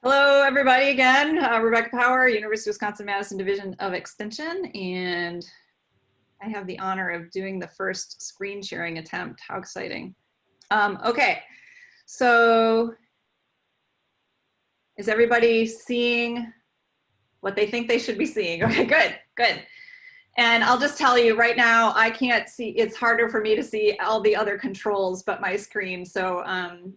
Hello, everybody again. Rebecca Power, University of Wisconsin-Madison Division of Extension, and I have the honor of doing the first screen sharing attempt. How exciting. Okay, so is everybody seeing what they think they should be seeing? Okay, good, good. And I'll just tell you right now, I can't see, it's harder for me to see all the other controls but my screen. So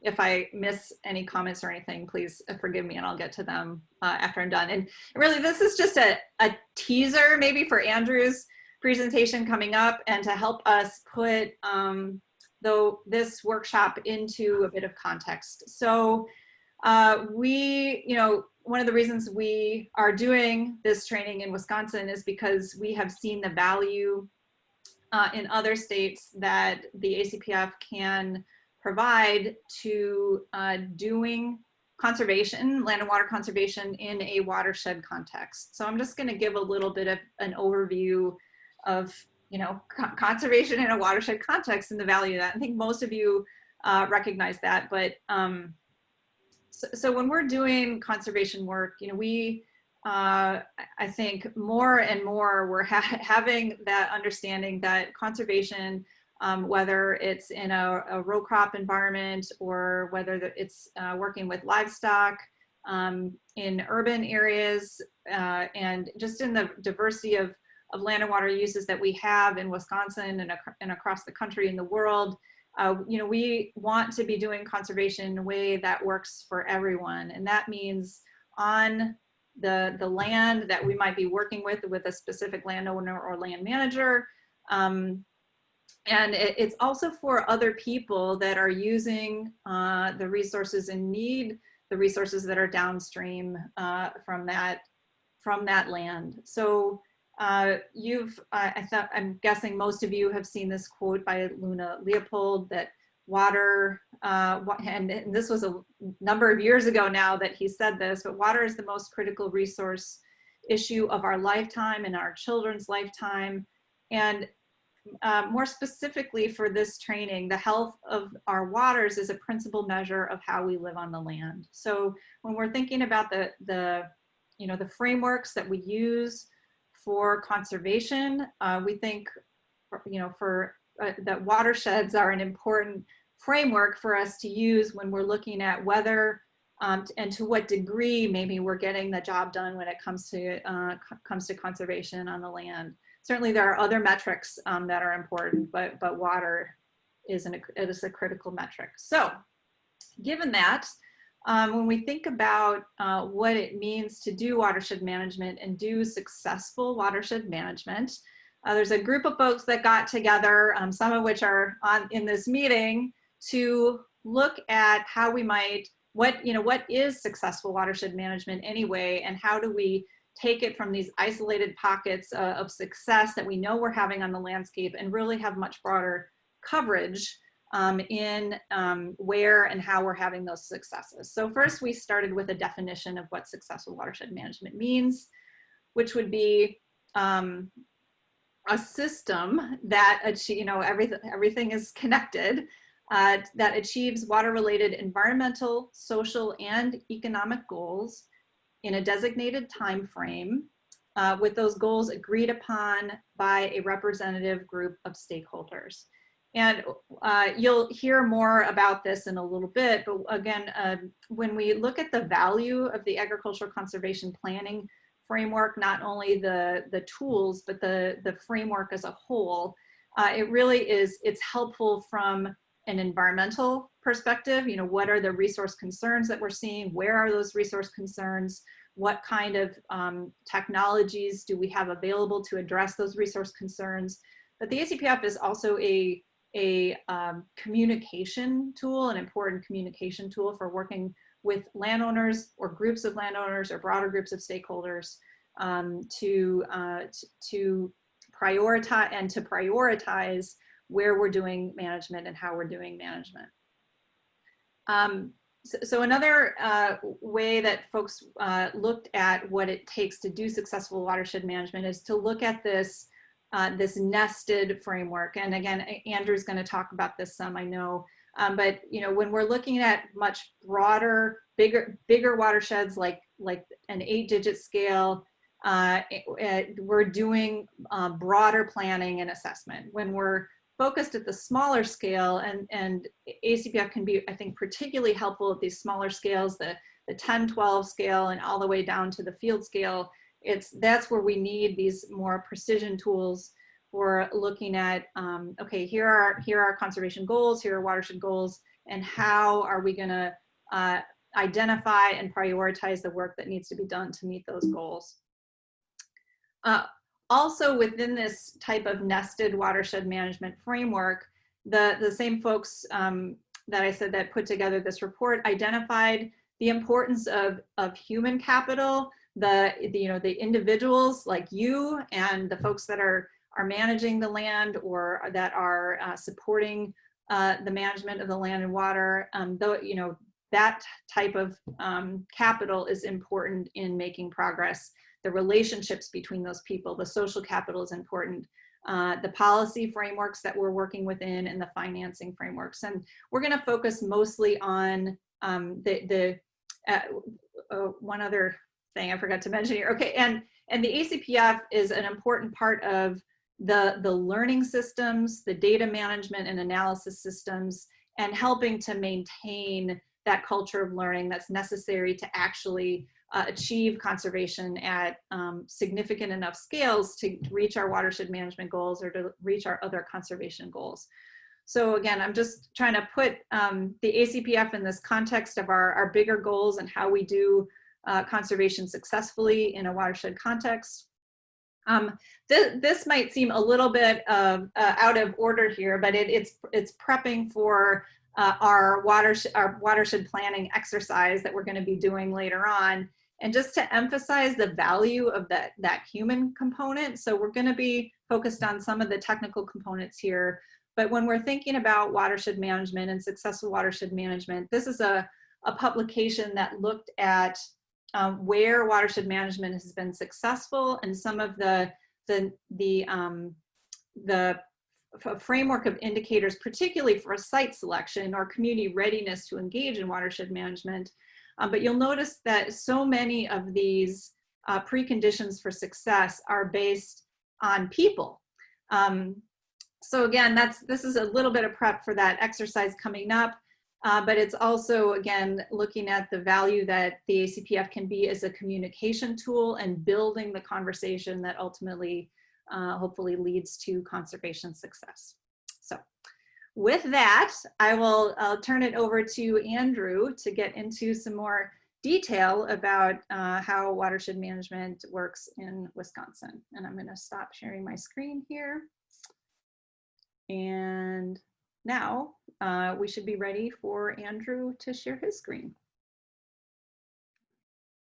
if I miss any comments or anything, please forgive me and I'll get to them after I'm done. And really, this is just a teaser maybe for Andrew's presentation coming up and to help us put this workshop into a bit of context. So one of the reasons we are doing this training in Wisconsin is because we have seen the value in other states that the ACPF can provide to doing conservation, land and water conservation in a watershed context. So I'm just going to give a little bit of an overview of conservation in a watershed context and the value of that. I think most of you recognize that, but so when we're doing conservation work, I think more and more we're having that understanding that conservation, whether it's in a row crop environment or whether it's working with livestock in urban areas and just in the diversity of land and water uses that we have in Wisconsin and across the country and the world, we want to be doing conservation in a way that works for everyone. And that means on the land that we might be working with a specific landowner or land manager. And it's also for other people that are using the resources and need the resources that are downstream from that land. So I'm guessing most of you have seen this quote by Luna Leopold that water, and this was a number of years ago now that he said this, but water is the most critical resource issue of our lifetime and our children's lifetime. And more specifically for this training, the health of our waters is a principal measure of how we live on the land. So when we're thinking about the frameworks that we use for conservation, we think, that watersheds are an important framework for us to use when we're looking at whether and to what degree maybe we're getting the job done when it comes to conservation on the land. Certainly, there are other metrics that are important, but water is a critical metric. So, given that, when we think about what it means to do watershed management and do successful watershed management, there's a group of folks that got together, some of which are in this meeting, to look at how we might, what is successful watershed management anyway, and how do we take it from these isolated pockets of success that we know we're having on the landscape and really have much broader coverage in where and how we're having those successes. So first we started with a definition of what successful watershed management means, which would be a system that everything is connected, that achieves water-related environmental, social, and economic goals in a designated time frame, with those goals agreed upon by a representative group of stakeholders. And you'll hear more about this in a little bit, but again, when we look at the value of the agricultural conservation planning framework, not only the tools, but the framework as a whole, it really it's helpful from an environmental perspective. What are the resource concerns that we're seeing? Where are those resource concerns? What kind of technologies do we have available to address those resource concerns? But the ACPF is also a communication tool, an important communication tool for working with landowners or groups of landowners or broader groups of stakeholders to prioritize where we're doing management and how we're doing management. So another way that folks looked at what it takes to do successful watershed management is to look at this this nested framework. And again, Andrew's going to talk about this some, I know, But when we're looking at much broader, bigger watersheds like an 8-digit scale, we're doing broader planning and assessment. When we're focused at the smaller scale, and ACPF can be, I think, particularly helpful at these smaller scales, the 10-12 scale and all the way down to the field scale, that's where we need these more precision tools for looking at, okay, here are conservation goals, here are watershed goals, and how are we gonna identify and prioritize the work that needs to be done to meet those goals. Also within this type of nested watershed management framework, the same folks that I said that put together this report identified the importance of human capital, the individuals like you and the folks that are managing the land or that are supporting the management of the land and water. Though that type of capital is important in making progress. The relationships between those people, the social capital is important. The policy frameworks that we're working within and the financing frameworks. And we're gonna focus mostly on one other thing I forgot to mention here. Okay, and the ACPF is an important part of the learning systems, the data management and analysis systems, and helping to maintain that culture of learning that's necessary to actually achieve conservation at significant enough scales to reach our watershed management goals or to reach our other conservation goals. So again, I'm just trying to put the ACPF in this context of our bigger goals and how we do conservation successfully in a watershed context. This might seem a little bit out of order here, but it's prepping for our watershed planning exercise that we're going to be doing later on. And just to emphasize the value of that human component. So we're going to be focused on some of the technical components here. But when we're thinking about watershed management and successful watershed management, this is a publication that looked at where watershed management has been successful and some of the framework of indicators, particularly for site selection or community readiness to engage in watershed management. But you'll notice that so many of these preconditions for success are based on people. So again, this is a little bit of prep for that exercise coming up, but it's also, again, looking at the value that the ACPF can be as a communication tool and building the conversation that ultimately, hopefully leads to conservation success. So with that, I'll turn it over to Andrew to get into some more detail about how watershed management works in Wisconsin. And I'm going to stop sharing my screen here. And now we should be ready for Andrew to share his screen.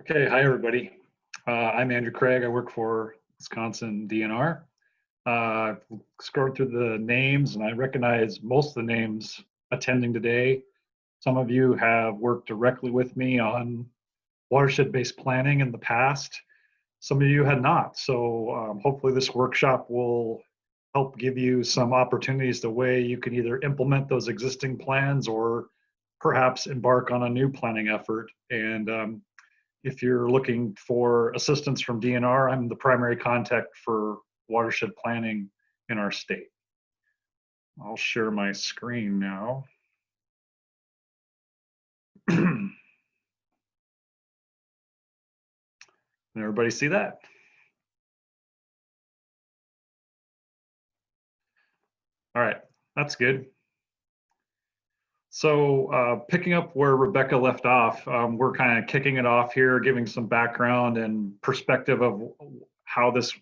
Okay, hi everybody. I'm Andrew Craig. I work for Wisconsin DNR. I've scrolled through the names and I recognize most of the names attending today. Some of you have worked directly with me on watershed-based planning in the past. Some of you had not. So hopefully this workshop will help give you some opportunities the way you can either implement those existing plans or perhaps embark on a new planning effort. And if you're looking for assistance from DNR, I'm the primary contact for watershed planning in our state. I'll share my screen now. Can everybody see that? All right, that's good. So picking up where Rebecca left off, we're kind of kicking it off here, giving some background and perspective of how this,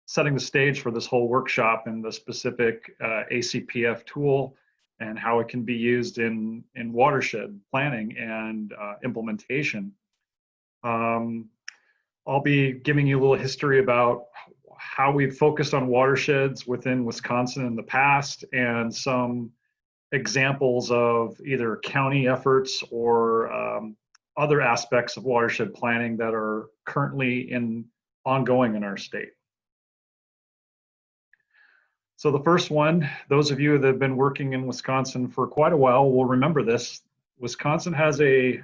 setting the stage for this whole workshop and the specific ACPF tool and how it can be used in watershed planning and implementation. I'll be giving you a little history about how we've focused on watersheds within Wisconsin in the past and some examples of either county efforts or other aspects of watershed planning that are currently ongoing in our state. So the first one, those of you that have been working in Wisconsin for quite a while will remember this. Wisconsin has a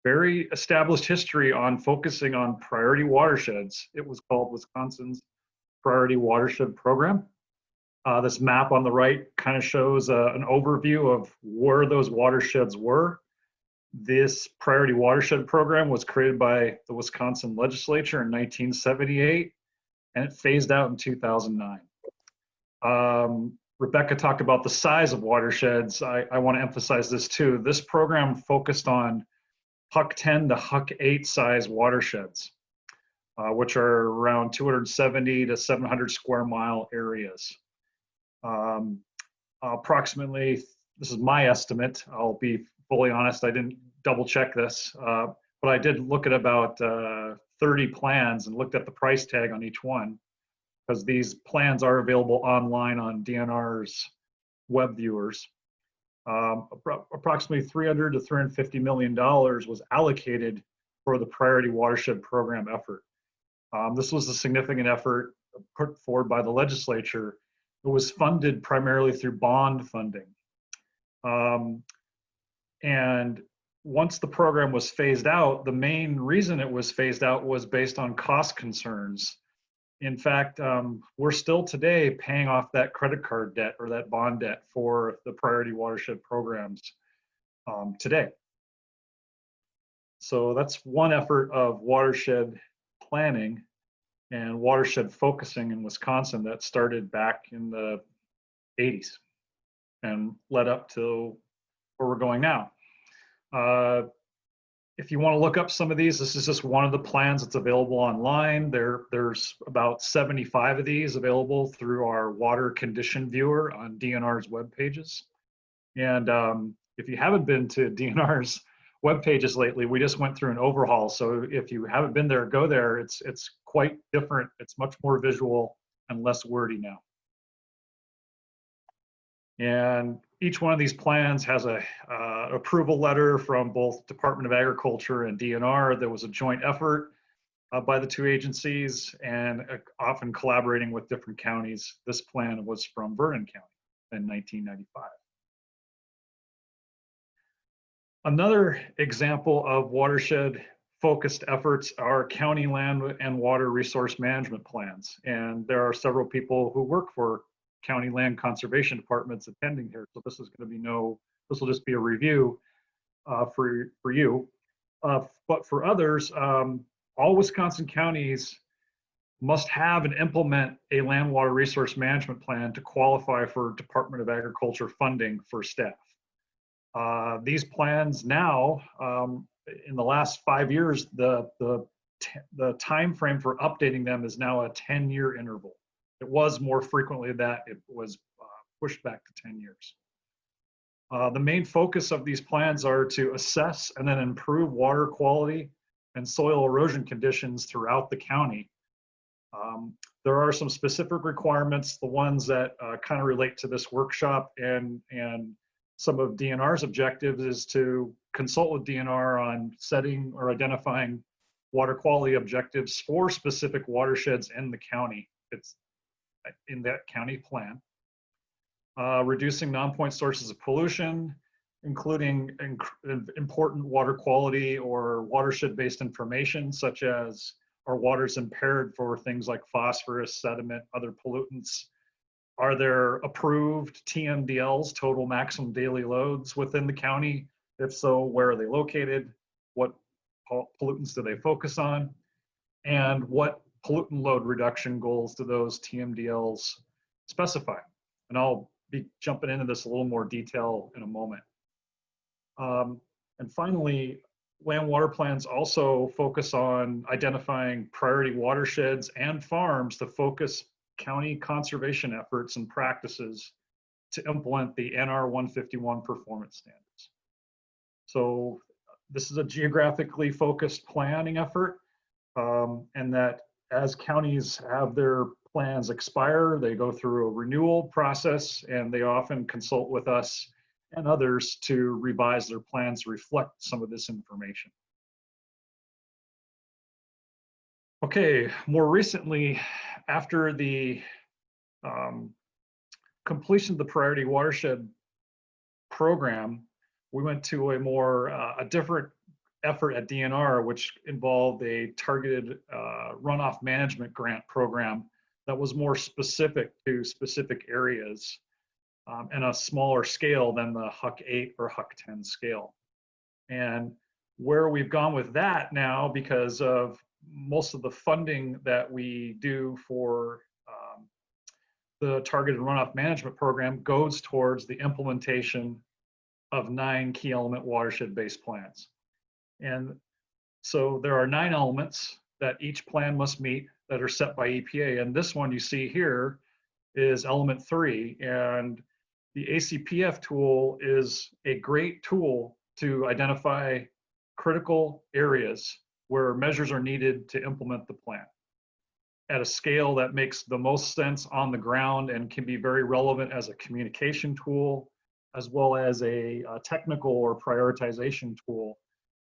very established history on focusing on priority watersheds. It was called Wisconsin's Priority Watershed Program. This map on the right kind of shows an overview of where those watersheds were. This Priority Watershed Program was created by the Wisconsin legislature in 1978, and it phased out in 2009. Rebecca talked about the size of watersheds. I want to emphasize this too. This program focused on Huck 10 to Huck 8 size watersheds, which are around 270 to 700 square mile areas. Approximately, this is my estimate, I'll be fully honest, I didn't double check this, but I did look at about 30 plans and looked at the price tag on each one, because these plans are available online on DNR's web viewers. Approximately $300 to $350 million was allocated for the Priority Watershed Program effort. This was a significant effort put forward by the legislature. It was funded primarily through bond funding. And once the program was phased out, the main reason it was phased out was based on cost concerns. In fact, we're still today paying off that credit card debt or that bond debt for the priority watershed programs today. So that's one effort of watershed planning and watershed focusing in Wisconsin that started back in the 80s and led up to where we're going now. If you want to look up some of these, this is just one of the plans that's available online. There's about 75 of these available through our water condition viewer on DNR's web pages. And if you haven't been to DNR's web pages lately, we just went through an overhaul. So if you haven't been there, go there. It's quite different. It's much more visual and less wordy now. And each one of these plans has a approval letter from both Department of Agriculture and DNR. There was a joint effort by the two agencies, and often collaborating with different counties. This plan was from Vernon County in 1995. Another example of watershed focused efforts are county land and water resource management plans. And there are several people who work for county land conservation departments attending here. So this is going to be this will just be a review for you. But for others, all Wisconsin counties must have and implement a land water resource management plan to qualify for Department of Agriculture funding for staff. These plans now, in the last 5 years, the time frame for updating them is now a 10-year interval. It was more frequently that it was pushed back to 10 years. The main focus of these plans are to assess and then improve water quality and soil erosion conditions throughout the county. There are some specific requirements, the ones that kind of relate to this workshop, and some of DNR's objectives is to consult with DNR on setting or identifying water quality objectives for specific watersheds in the county. It's in that county plan. Reducing non-point sources of pollution, including important water quality or watershed-based information, such as are waters impaired for things like phosphorus, sediment, other pollutants? Are there approved TMDLs, total maximum daily loads, within the county? If so, where are they located? What pollutants do they focus on? And what pollutant load reduction goals do those TMDLs specify? And I'll be jumping into this a little more detail in a moment. And finally, land water plans also focus on identifying priority watersheds and farms to focus county conservation efforts and practices to implement the NR 151 performance standards. So this is a geographically focused planning effort, and that as counties have their plans expire, they go through a renewal process, and they often consult with us and others to revise their plans to reflect some of this information. Okay, more recently, after the completion of the priority watershed program, we went to a different effort at DNR, which involved a targeted runoff management grant program that was more specific to specific areas and a smaller scale than the HUC 8 or HUC 10 scale. And where we've gone with that now, because of most of the funding that we do for the targeted runoff management program goes towards the implementation of 9 key element watershed-based plans. And so there are 9 elements that each plan must meet that are set by EPA. And this one you see here is element 3. And the ACPF tool is a great tool to identify critical areas where measures are needed to implement the plan at a scale that makes the most sense on the ground and can be very relevant as a communication tool, as well as a technical or prioritization tool.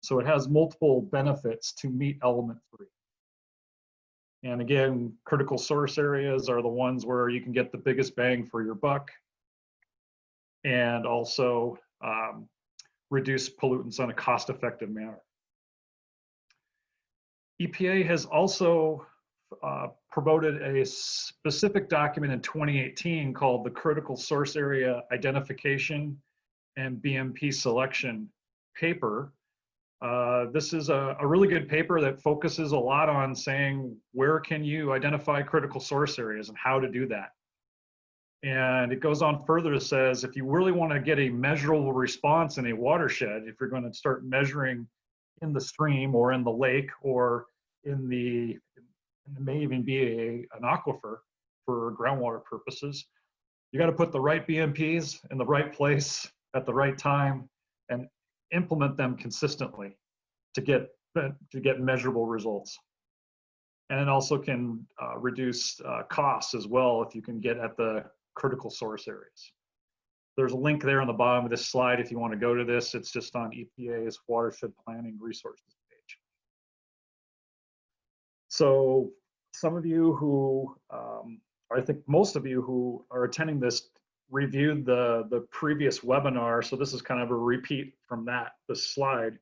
So it has multiple benefits to meet element 3. And again, critical source areas are the ones where you can get the biggest bang for your buck and also reduce pollutants on a cost-effective manner. EPA has also promoted a specific document in 2018 called the Critical Source Area Identification and BMP Selection paper. This is a really good paper that focuses a lot on saying where can you identify critical source areas and how to do that. And it goes on further to says if you really want to get a measurable response in a watershed, if you're going to start measuring in the stream or in the lake or in the, it may even be an aquifer for groundwater purposes, you got to put the right BMPs in the right place at the right time and implement them consistently to get measurable results. And it also can reduce costs as well if you can get at the critical source areas. There's a link there on the bottom of this slide if you want to go to this. It's just on EPA's Watershed Planning Resources page. So some of you who, I think most of you who are attending this reviewed the previous webinar, so this is kind of a repeat from this slide.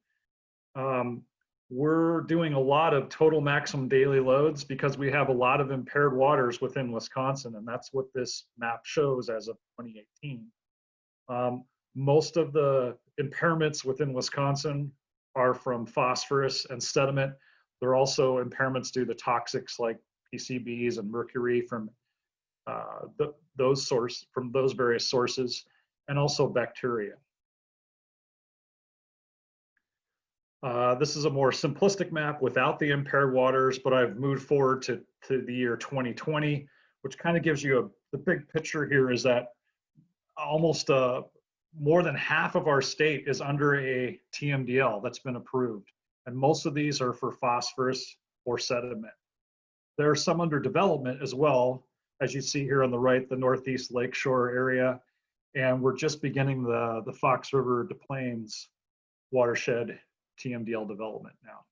We're doing a lot of total maximum daily loads because we have a lot of impaired waters within Wisconsin, and that's what this map shows as of 2018. Most of the impairments within Wisconsin are from phosphorus and sediment. There are also impairments due to toxics like PCBs and mercury from those various sources, and also bacteria. This is a more simplistic map without the impaired waters, but I've moved forward to the year 2020, which kind of gives you the big picture here is that almost more than half of our state is under a TMDL that's been approved. And most of these are for phosphorus or sediment. There are some under development as well, as you see here on the right, the Northeast Lakeshore area. And we're just beginning the Fox River to Plains watershed TMDL development now.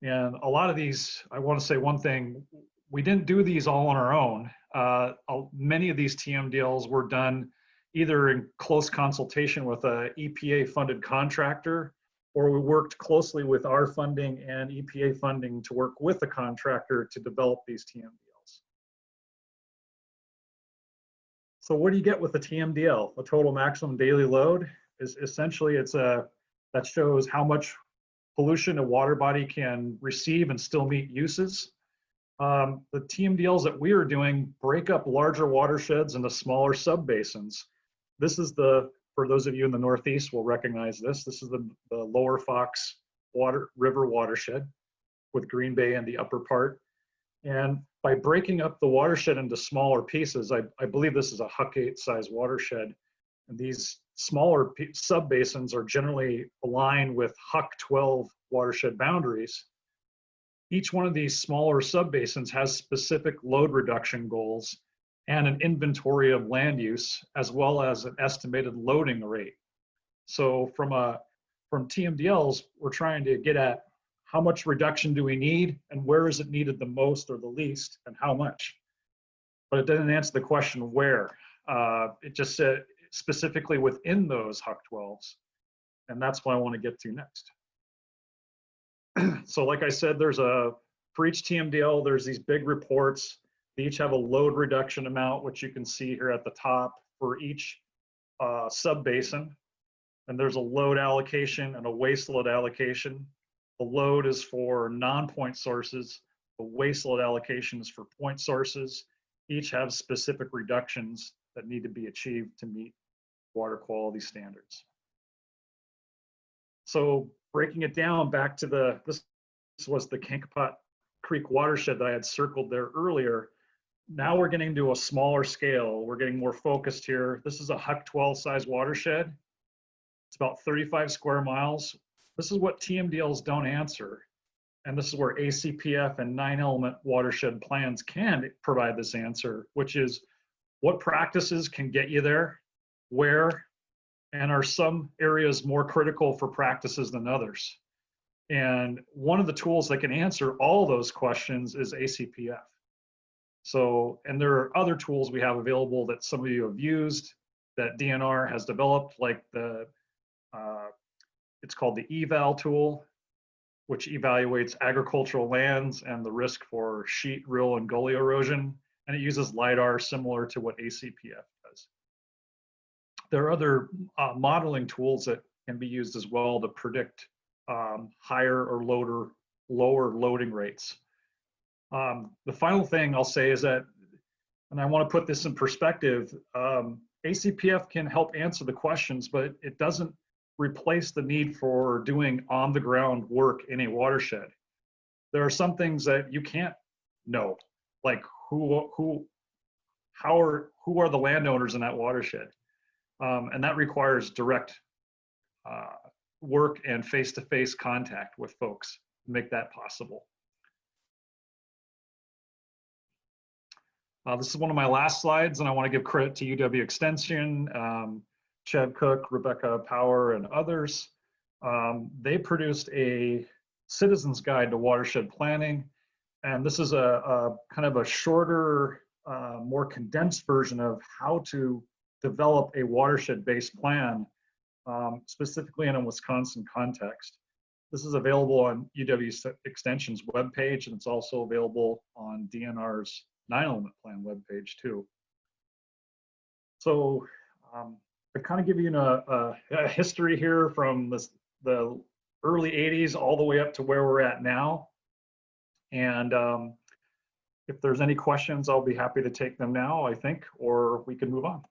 And a lot of these, I want to say one thing, we didn't do these all on our own. Many of these TMDLs were done either in close consultation with a EPA funded contractor, or we worked closely with our funding and EPA funding to work with the contractor to develop these TMDLs. So what do you get with the TMDL? The total maximum daily load is essentially that shows how much pollution a water body can receive and still meet uses. The TMDLs that we are doing break up larger watersheds into smaller subbasins. This is for those of you in the Northeast will recognize this. This is the Lower Fox River watershed with Green Bay in the upper part. And by breaking up the watershed into smaller pieces, I believe this is a HUC 8 size watershed. And these smaller subbasins are generally aligned with HUC 12 watershed boundaries. Each one of these smaller subbasins has specific load reduction goals and an inventory of land use, as well as an estimated loading rate. So from TMDLs, we're trying to get at how much reduction do we need and where is it needed the most or the least and how much. but it didn't answer the question where. It just said specifically within those HUC-12s, and that's what I want to get to next. So like I said, for each TMDL, there's these big reports. They each have a load reduction amount, which you can see here at the top for each sub-basin. And there's a load allocation and a waste load allocation. The load is for non-point sources. The waste load allocation is for point sources. Each have specific reductions that need to be achieved to meet water quality standards. So breaking it down back to this was the Kankapot Creek watershed that I had circled there earlier. Now we're getting to a smaller scale. We're getting more focused here. This is a HUC-12 size watershed. It's about 35 square miles. This is what TMDLs don't answer. And this is where ACPF and 9-element watershed plans can provide this answer, which is what practices can get you there, where, and are some areas more critical for practices than others? And one of the tools that can answer all those questions is ACPF. So, and there are other tools we have available that some of you have used that DNR has developed, like it's called the eval tool, which evaluates agricultural lands and the risk for sheet, rill, and gully erosion. And it uses LIDAR similar to what ACPF does. There are other modeling tools that can be used as well to predict higher or lower loading rates. The final thing I'll say is that, and I want to put this in perspective, ACPF can help answer the questions, but it doesn't replace the need for doing on-the-ground work in a watershed. There are some things that you can't know, like who are the landowners in that watershed, and that requires direct work and face-to-face contact with folks to make that possible. This is one of my last slides, and I want to give credit to UW Extension, Chad Cook, Rebecca Power, and others. They produced a citizen's guide to watershed planning, and this is a kind of a shorter, more condensed version of how to develop a watershed-based plan, specifically in a Wisconsin context. This is available on UW Extension's webpage, and it's also available on DNR's 9-element plan webpage too. So I kind of give you a history here from the early 80s all the way up to where we're at now. And if there's any questions, I'll be happy to take them now, I think, or we can move on.